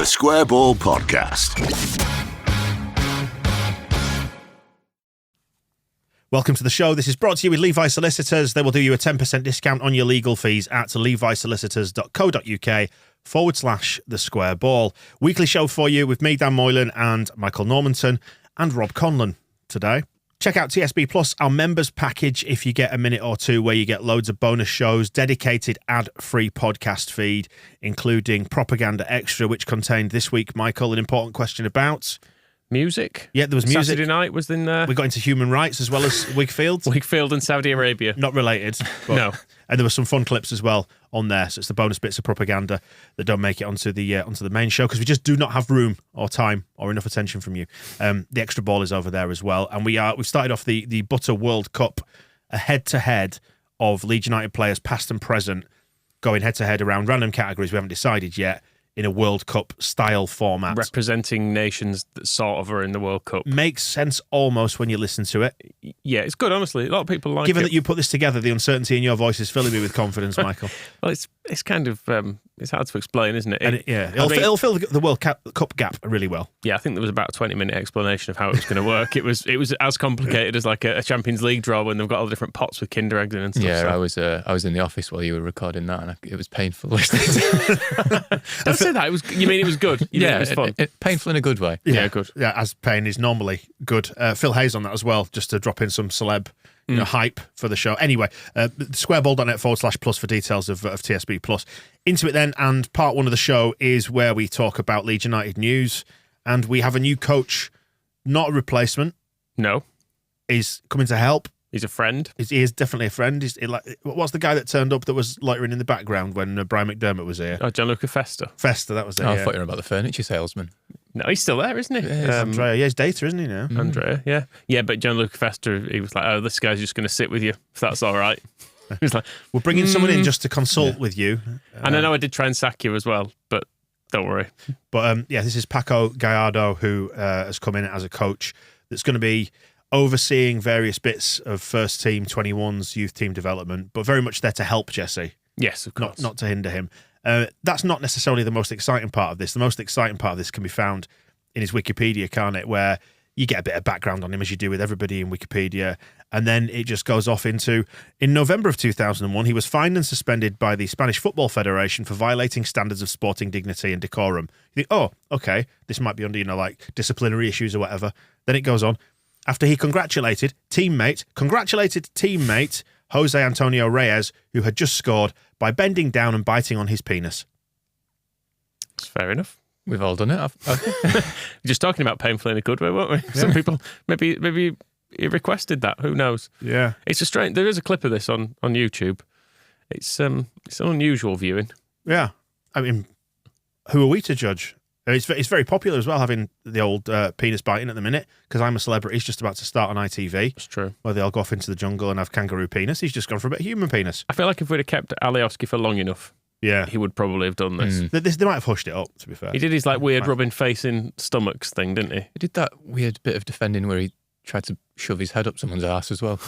The Square Ball Podcast. Welcome to the show. This is brought to you with Levi Solicitors. They will do you a 10% discount on your legal fees at levisolicitors.co.uk/the Square Ball. Weekly show for you with me, Dan Moylan, and Michael Normanton, and Rob Conlon today. Check out TSB Plus, our members package, if you get a minute or two, where you get loads of bonus shows, dedicated ad-free podcast feed, including Propaganda Extra, which contained this week, Michael, an important question about... music. Yeah, there was music. Saturday night was in there. We got into human rights as well as Wigfield. Wigfield and Saudi Arabia. Not related. But, no. And there were some fun clips as well on there. So it's the bonus bits of propaganda that don't make it onto the main show because we just do not have room or time or enough attention from you. The extra ball is over there as well. And we've started off the Butter World Cup, a head-to-head of Leeds United players past and present going head-to-head around random categories we haven't decided yet, in a World Cup style format. Representing nations that sort of are in the World Cup. Makes sense almost when you listen to it. Yeah, it's good, honestly. A lot of people like Given it. that you put this together, the uncertainty in your voice is filling me with confidence, Michael. Well, it's kind of, it's hard to explain, isn't it? It'll fill the World Cup gap really well. Yeah, I think there was about a 20-minute explanation of how it was going to work. It was as complicated as like a Champions League draw when they've got all the different pots with Kinder eggs in and stuff. Yeah, so. I was in the office while you were recording that, and it was painful listening to it. Don't say that. You mean it was good? Yeah, it was fun. Painful in a good way. Yeah, good. Yeah, as pain is normally good. Phil Hayes on that as well, just to drop in some celeb hype for the show. Anyway, squareball.net/plus for details of TSB Plus. Into it then, and part one of the show is where we talk about Leeds United news, and we have a new coach, not a replacement. No. He's coming to help. He's a friend. He is definitely a friend. What's the guy that turned up that was loitering in the background when Brian McDermott was here? Oh, Gianluca Festa. Festa, that was it. I thought you were about the furniture salesman. No, he's still there, isn't he? Andrea. Yeah, he's data, isn't he now? Andrea, yeah. Yeah, but Gianluca Festa, he was like, oh, this guy's just going to sit with you, if that's all right. He's like, we're bringing someone in just to consult with you. And I know I did try and sack you as well, but don't worry. But this is Paco Gallardo who has come in as a coach that's going to be overseeing various bits of first team 21's youth team development, but very much there to help Jesse. Yes, of course. Not to hinder him. That's not necessarily the most exciting part of this. The most exciting part of this can be found in his Wikipedia, can't it? Where you get a bit of background on him, as you do with everybody in Wikipedia, and then it just goes off into, in November of 2001, he was fined and suspended by the Spanish Football Federation for violating standards of sporting dignity and decorum. You think, oh, okay, this might be under, like disciplinary issues or whatever. Then it goes on. After he congratulated teammate Jose Antonio Reyes, who had just scored, by bending down and biting on his penis. It's fair enough. We've all done it. Just talking about painful in a good way, weren't we? Yeah. Some people, maybe he requested that. Who knows? Yeah. It's a strange... There is a clip of this on YouTube. It's an unusual viewing. Yeah. I mean, who are we to judge? It's very popular as well, having the old penis biting at the minute, because I'm a Celebrity. He's just about to start on ITV. It's true. Where they all go off into the jungle and have kangaroo penis. He's just gone for a bit of human penis. I feel like if we'd have kept Alioski for long enough, he would probably have done this. They might have hushed it up, to be fair. He did his weird rubbing face in stomachs thing, didn't he? He did that weird bit of defending where he tried to shove his head up someone's ass as well.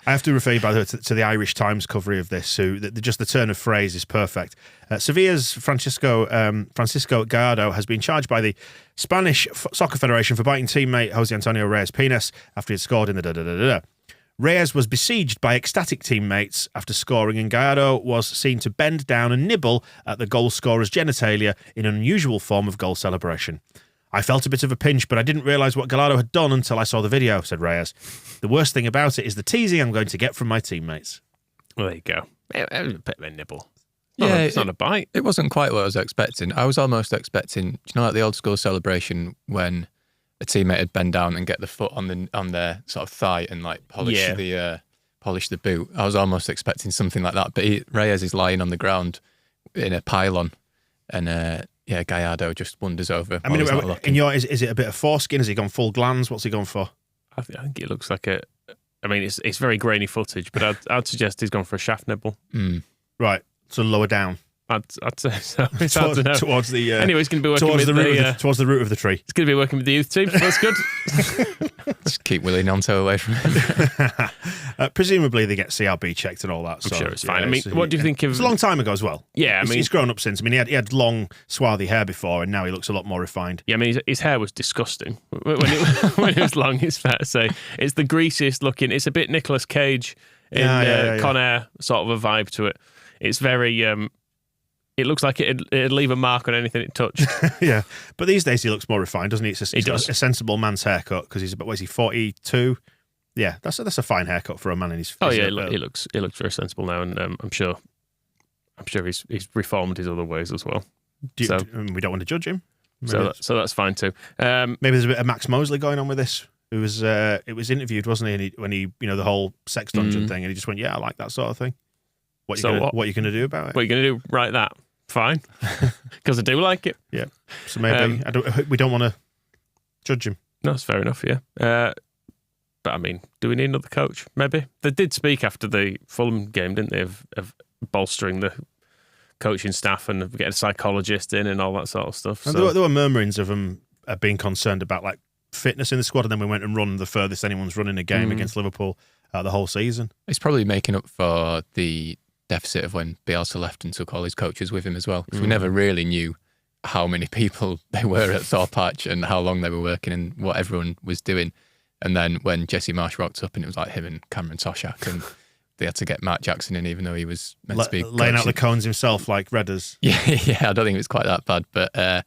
I have to refer you, by the way, to the Irish Times coverage of this, just the turn of phrase is perfect. Sevilla's Francisco Gallardo has been charged by the Spanish Soccer Federation for biting teammate Jose Antonio Reyes' penis after he had scored in the da-da-da-da-da. Reyes was besieged by ecstatic teammates after scoring, and Gallardo was seen to bend down and nibble at the goal scorer's genitalia in an unusual form of goal celebration. I felt a bit of a pinch, but I didn't realise what Gallardo had done until I saw the video, said Reyes. The worst thing about it is the teasing I'm going to get from my teammates. Well, there you go. A bit of a nibble. Yeah, it's not a bite. It wasn't quite what I was expecting. I was almost expecting, like the old school celebration when a teammate would bend down and get the foot on their sort of thigh and polish the boot. I was almost expecting something like that. But Reyes is lying on the ground in a pylon, and Gallardo just wanders over. I mean, is it a bit of foreskin? Has he gone full glands? What's he gone for? I think it looks like it's very grainy footage, but I'd suggest he's gone for a shaft nibble. Right, so lower down. I'd say so. It's hard to know. Towards the anyway, he's going to be working towards the root of the tree. He's going to be working with the youth team. So that's good. Just keep Willie Nonto away from him. Presumably they get CRB checked and all that. I'm sure it's fine. I mean, what do you think of? It's a long time ago as well. Yeah, he's grown up since. I mean, he had long, swarthy hair before, and now he looks a lot more refined. Yeah, I mean, his hair was disgusting when it was long. It's fair to say it's the greasiest looking. It's a bit Nicolas Cage in Con Air sort of a vibe to it. It's very. It looks like it'd leave a mark on anything it touched. Yeah, but these days he looks more refined, doesn't he? He does. A sensible man's haircut because he's about, what is he, 42? Yeah, that's a fine haircut for a man in his. Oh yeah, he looks very sensible now, and I'm sure he's reformed his other ways as well. We don't want to judge him. So that's fine too. Maybe there's a bit of Max Mosley going on with this. It was interviewed, wasn't he? When he the whole sex dungeon thing, and he just went, "Yeah, I like that sort of thing." What are you going to do about it? What are you going to do? Right, that fine, because I do like it. Yeah. So maybe we don't want to judge him. No, that's fair enough. Yeah. But I mean, do we need another coach? Maybe they did speak after the Fulham game, didn't they? Of bolstering the coaching staff and getting a psychologist in and all that sort of stuff. And there were murmurings of them being concerned about like fitness in the squad, and then we went and run the furthest anyone's run in a game against Liverpool the whole season. It's probably making up for the deficit of when Bielsa left and took all his coaches with him as well, because we never really knew how many people they were at Thorpe Arch and how long they were working and what everyone was doing. And then when Jesse Marsh rocked up and it was like him and Cameron Toshak, and they had to get Matt Jackson in even though he was meant to be laying out the cones himself like Redders. Yeah, I don't think it was quite that bad, but and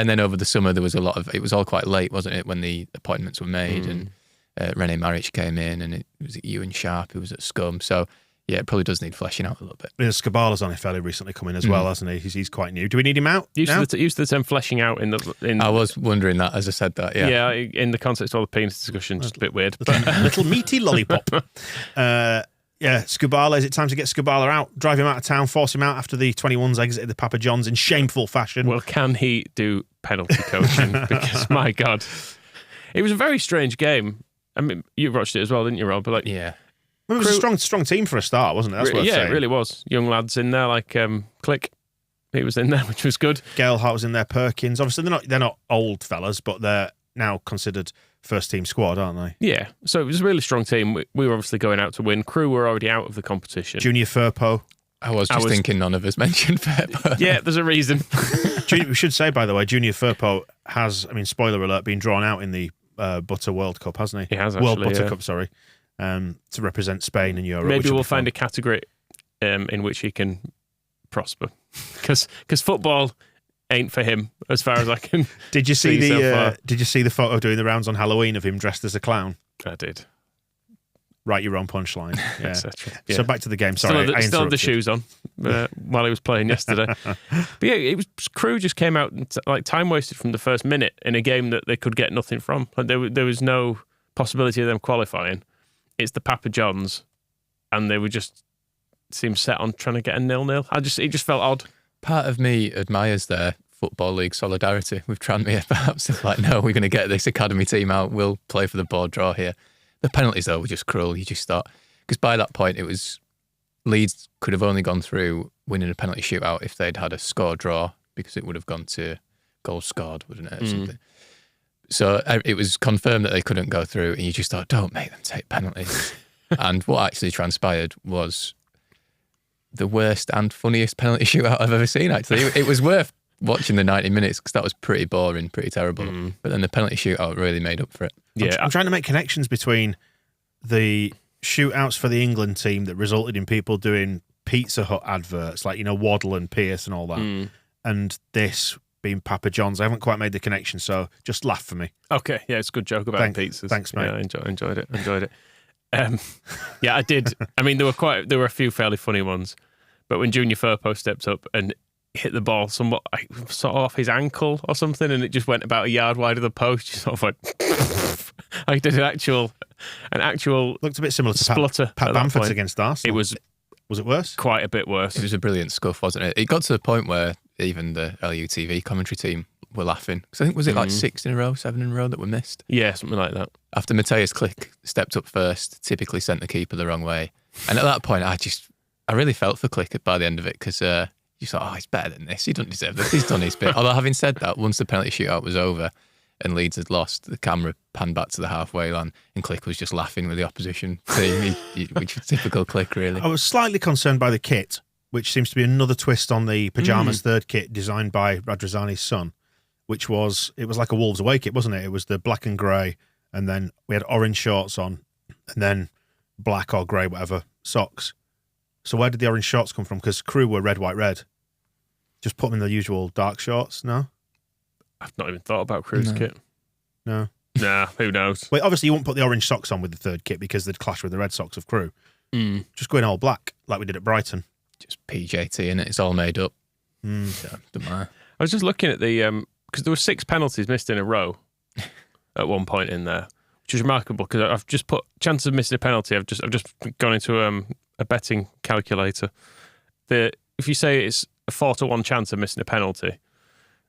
then over the summer there was a lot of, it was all quite late, wasn't it, when the appointments were made, and Rene Maric came in, and it was Ewan Sharp who was at Scum. So yeah, it probably does need fleshing out a little bit. Skabala's on it fairly recently come in as well, hasn't he? He's quite new. Do we need him out? Used to the term fleshing out in I was wondering that as I said that. Yeah, yeah. In the context of all the penis discussion, just a bit weird. Little meaty lollipop. Skubala. Is it time to get Skubala out? Drive him out of town, force him out after the 21s exited the Papa John's in shameful fashion. Well, can he do penalty coaching? Because my God, it was a very strange game. I mean, you watched it as well, didn't you, Rob? But yeah. It was a strong team for a start, wasn't it? That's what it really was. Young lads in there, like Click. He was in there, which was good. Galehart was in there. Perkins. Obviously, they're not old fellas, but they're now considered first team squad, aren't they? Yeah. So it was a really strong team. We were obviously going out to win. Crew were already out of the competition. Junior Firpo. I was thinking none of us mentioned Firpo. Yeah, there's a reason. We should say, by the way, Junior Firpo has, I mean, spoiler alert, been drawn out in the Butter World Cup, hasn't he? He has, actually. World Butter Cup, sorry. To represent Spain and Europe. Maybe we'll find a category in which he can prosper, because football ain't for him, as far as I can. Did you see the photo doing the rounds on Halloween of him dressed as a clown? I did. Write your own punchline. Yeah. Etc. Yeah. So back to the game. Sorry, still had the shoes on while he was playing yesterday. But yeah, it was Crew just came out and like time wasted from the first minute in a game that they could get nothing from. Like there was no possibility of them qualifying. It's the Papa John's, and they were just seemed set on trying to get a 0-0. It just felt odd. Part of me admires their Football League solidarity with Tranmere, perhaps. It's like, no, we're going to get this academy team out. We'll play for the board draw here. The penalties, though, were just cruel. You just thought, because by that point, it was Leeds could have only gone through winning a penalty shootout if they'd had a score draw, because it would have gone to goals scored, wouldn't it, or something. So it was confirmed that they couldn't go through, and you just thought, don't make them take penalties. And what actually transpired was the worst and funniest penalty shootout I've ever seen, actually. It was worth watching the 90 minutes because that was pretty boring, pretty terrible. But then the penalty shootout really made up for it. Yeah, I'm trying to make connections between the shootouts for the England team that resulted in people doing Pizza Hut adverts, like, Waddle and Pierce and all that, and this being Papa John's. I haven't quite made the connection, so just laugh for me. Okay, yeah, it's a good joke about pizzas. Thanks, mate. Yeah, I enjoyed it. Yeah, I did. I mean, there were a few fairly funny ones, but when Junior Firpo stepped up and hit the ball somewhat sort of off his ankle or something, and it just went about a yard wide of the post, you sort of went. I did an actual looked a bit similar to splutter. Pat Bamford's against Arsenal. Was it worse? Quite a bit worse. It was a brilliant scuff, wasn't it? It got to the point where even the LUTV commentary team were laughing. Because I think, was it like 6 in a row, 7 in a row that were missed? Yeah, something like that. After Matthias Click stepped up first, typically sent the keeper the wrong way. And at that point, I really felt for Click by the end of it, because you thought, oh, he's better than this. He doesn't deserve this. He's done his bit. Although having said that, once the penalty shootout was over and Leeds had lost, the camera panned back to the halfway line and Click was just laughing with the opposition team, which was typical Click, really. I was slightly concerned by the kit, which seems to be another twist on the Pyjamas third kit designed by Radrizzani's son, it was like a Wolves away kit, wasn't it? It was the black and grey, and then we had orange shorts on, and then black or grey, whatever, socks. So where did the orange shorts come from? Because Crew were red, white, red. Just put them in the usual dark shorts, no? I've not even thought about Crew's kit. No. Nah, who knows? Well, obviously you wouldn't put the orange socks on with the third kit because they'd clash with the red socks of Crew. Just go in all black, like we did at Brighton. Just PJT, and it's all made up. So, don't matter. I was just looking at the... because there were 6 penalties missed in a row at one point in there, which is remarkable because I've just put chances of missing a penalty. I've just gone into a betting calculator. If you say it's a 4-1 chance of missing a penalty,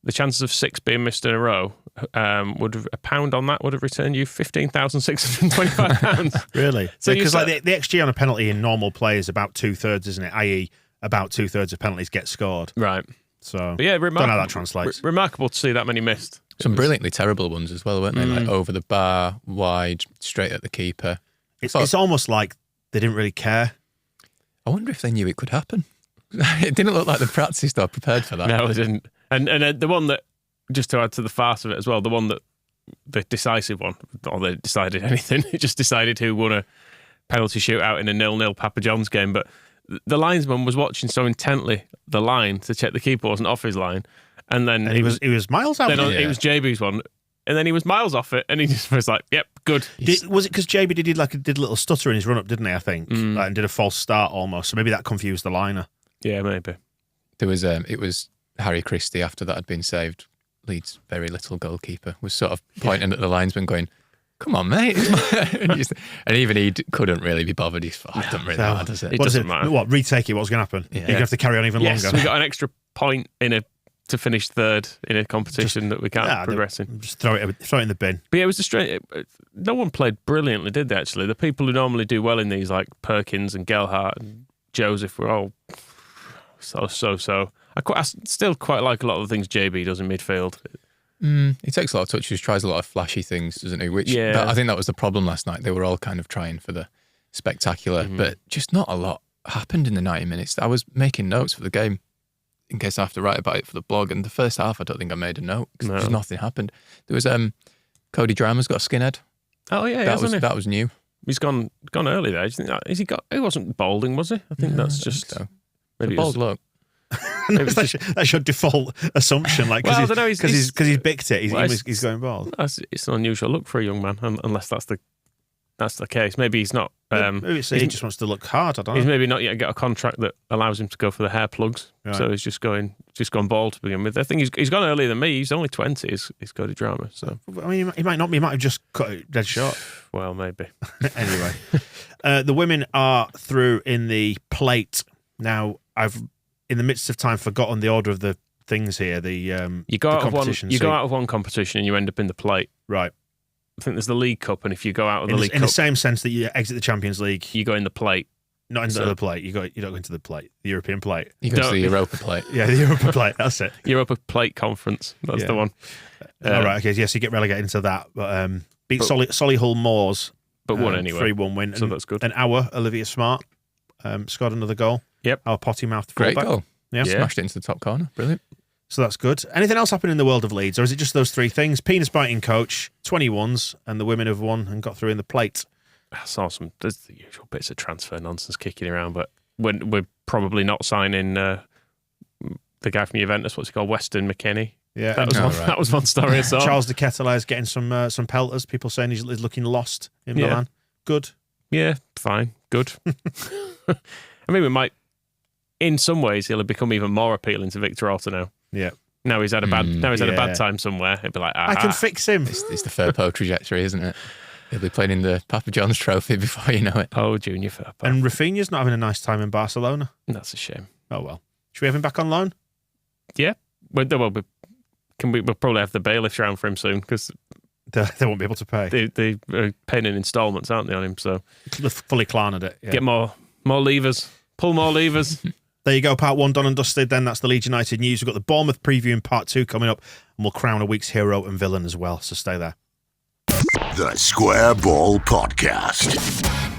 the chances of 6 being missed in a row would have, £1 on that would have returned you £15,625. Really? So because like the XG on a penalty in normal play is about 2/3, isn't it? I.e., about 2/3 of penalties get scored. Right. So but yeah, don't know how that translates. Remarkable to see that many missed. Some brilliantly terrible ones as well, weren't they? Like over the bar, wide, straight at the keeper. It's almost like they didn't really care. I wonder if they knew it could happen. It didn't look like they practiced or prepared for that. No, they didn't. And the one that, just to add to the farce of it as well, the one that, the decisive one, or they decided anything, it just decided who won a penalty shootout in a 0-0 Papa John's game. But the linesman was watching so intently the line to check the keeper wasn't off his line. And then he was miles out. Then it was JB's one. And then he was miles off it, and he just was like, "Yep, good." Was it because JB did a little stutter in his run up, didn't he? I think, and did a false start almost. So maybe that confused the liner. Yeah, maybe. There was it was Harry Christie after that had been saved. Leeds' very little goalkeeper was sort of pointing at the linesman, going, "Come on, mate!" and even he couldn't really be bothered. It doesn't really matter, does it? It doesn't matter. What retake it? What's going to happen? Yeah. You're going to have to carry on even longer. We got an extra point to finish third in a competition that we can't progress in. Just throw it in the bin. But yeah, it was no one played brilliantly, did they? Actually, the people who normally do well in these, like Perkins and Gelhardt and Joseph, were all so. I still quite like a lot of the things JB does in midfield. He takes a lot of touches, tries a lot of flashy things, doesn't he? I think that was the problem last night. They were all kind of trying for the spectacular, but just not a lot happened in the 90 minutes. I was making notes for the game in case I have to write about it for the blog, and the first half I don't think I made a note because nothing happened. There was Cody Drammer's got a skinhead. Oh yeah, that was new. He's gone early there. He wasn't balding, was he? I think that's just maybe a bold look. That's your default assumption, like because he's bicked it. He's going bald. It's an unusual look for a young man, unless that's the case. Maybe he's not. Maybe he just wants to look hard. I don't know. He's maybe not yet got a contract that allows him to go for the hair plugs, right. So he's just gone bald to begin with. I think he's gone earlier than me. He's only 20. He's Cody Drama. So I mean, he might not. He might have just cut it dead short. Well, maybe. Anyway, the women are through in the plate now. I've in the midst of time forgotten the order of the things here. You go out of one competition and you end up in the plate. Right. I think there's the League Cup, and if you go out of the League Cup, in the same sense that you exit the Champions League, you go in the plate. Not into the plate. You don't go into the plate. The European plate. You go to the Europa plate. Yeah, the Europa plate. That's it. Europa Plate Conference. That's the one. All right. Okay. Yes, you get relegated into that, but beat Solihull Moors, but won anyway. 3-1 win. So that's good. And Olivia Smart scored another goal. Yep. Our potty mouthed great fullback. goal. Yeah. Smashed it into the top corner. Brilliant. So that's good. Anything else happen in the world of Leeds, or is it just those three things? Penis biting coach, 21s, and the women have won and got through in the plate. That's awesome. There's the usual bits of transfer nonsense kicking around, but we're probably not signing the guy from Juventus. What's he called? Weston McKennie. Yeah, that was one story I saw. Charles de Ketelaere is getting some pelters. People saying he's looking lost in Milan. Good. Yeah, fine. Good. I mean, we might. In some ways, he'll have become even more appealing to Victor Orta now. Yeah. Now he's had a bad time somewhere. He'd be like, I can fix him. It's the Firpo trajectory, isn't it? He'll be playing in the Papa John's trophy before you know it. Oh, Junior Firpo. And Rafinha's not having a nice time in Barcelona. That's a shame. Oh well. Should we have him back on loan? Yeah. We'll probably have the bailiffs round for him soon because they won't be able to pay. They are paying in instalments, aren't they, on him? So they're fully claned at it. Yeah. Get more levers. Pull more levers. There you go, part 1 done and dusted. Then that's the Leeds United news. We've got the Bournemouth preview in part 2 coming up, and we'll crown a week's hero and villain as well. So stay there. The Square Ball Podcast.